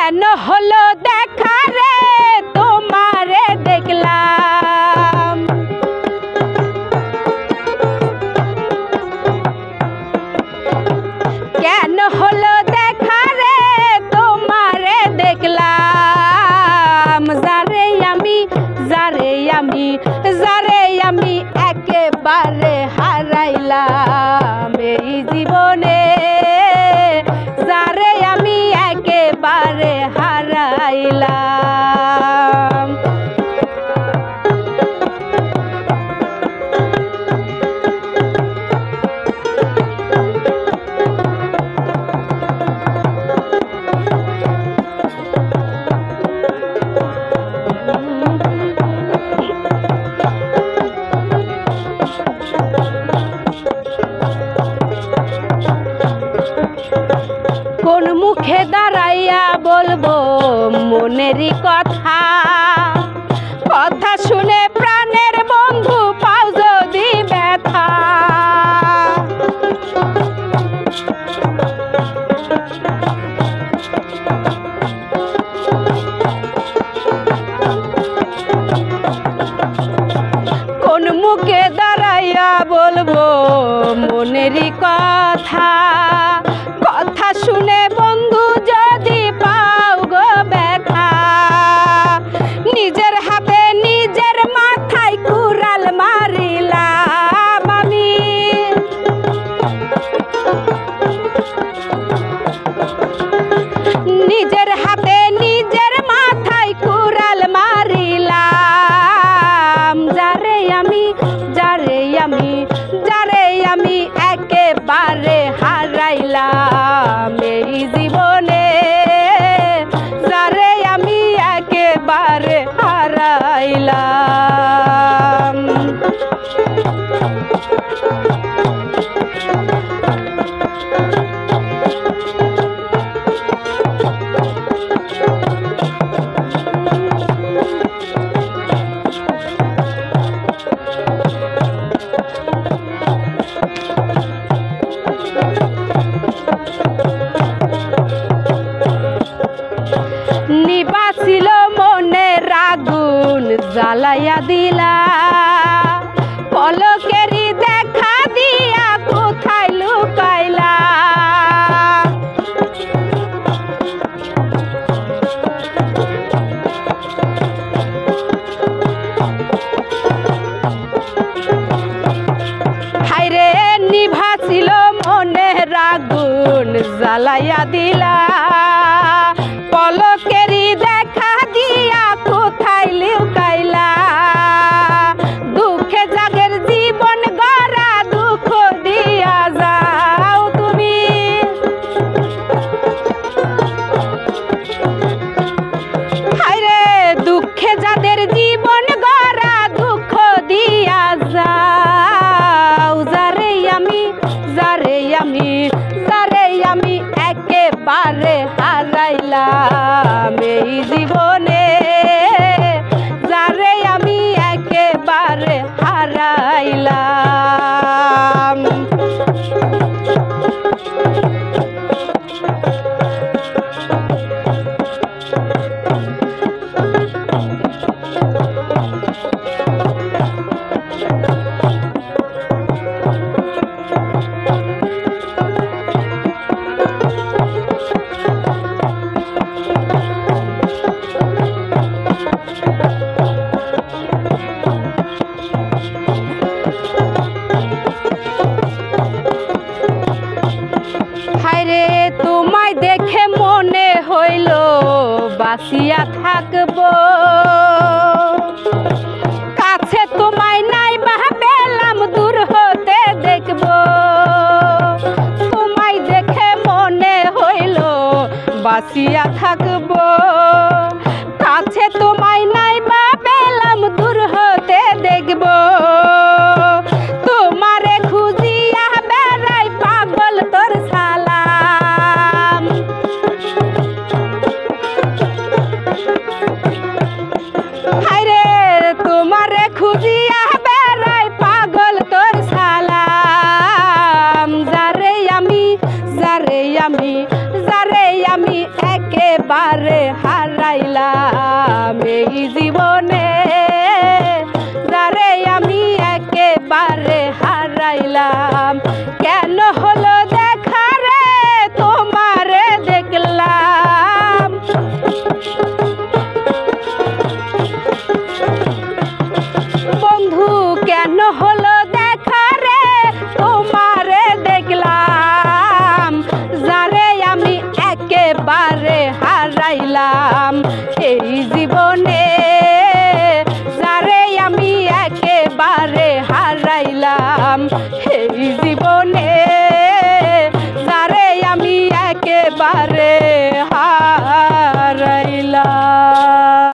কেন হলো দেখা রে তোমারে দেখলাম, কেন হলো দেখা রে তোমারে দেখলাম, যারে আমি একেবারে হারাইলাম এই জীবনে, যারে আমি একেবারে হারাইলাম। কোন মুখে দাঁড়াইয়া বলবো মনেরই কথা, কথা শুনে প্রাণের বন্ধু পাও যদি ব্যথা। কোন মুখে দাঁড়াইয়া বলবো মনেরই কথা, কথা শুনে বন্ধু যদি পাও গো ব্যথা। নিজের হাতে নিজের মাথায় কুড়াল মারিলাম আমি, নিজের হাতে নিজের মাথায় কুড়াল মারিলাম, যারে আমি একেবারে হারাইলাম এই জীবনে, যারে আমি একেবারে হারাইলাম। নিবাছিল মনের আগুন জ্বালাইয়া দিলা, পলকেরই দেখা দিয়া কোথায় লুকাইলা। হায়রে নিভাছিল মনের আগুন জ্বালাইয়া দিলা, পলকেরই দেখা দিয়া কোথায় লুকাইলা। দুঃখে জাগের জীবন গড়া দুঃখ দিয়া যাও তুমি, হায়রে দুঃখে যাদের জীবন গড়া দুঃখ দিয়া যাও, যারে আমি একেবারে হারাইলাম এই জীবনে, যারে আমি একেবারে হারাইলাম। হায়রে তোমায় দেখে মনে হইল বাঁচিয়া থাকবো, কাছে তোমায় নাই বা পেলাম দূর হতে দেখবো। তোমায় দেখে মনে হইল বাঁচিয়া থাকবো, কাছে তোমায় নাই বা পেলাম দূর হতে দেখবো। তোমারে খুঁজিয়া বেড়াই পাগল তোর সালাম, হায়রে তোমারে খুঁজিয়া বেড়াই পাগল তোর সালাম, যারে আমি একেবারে একেবারে হারাইলাম এই জীবনে, যারে আমি একেবারে হারাইলাম। কেন হলো দেখা রে তোমারে দেখলাম, বন্ধু কেন হলো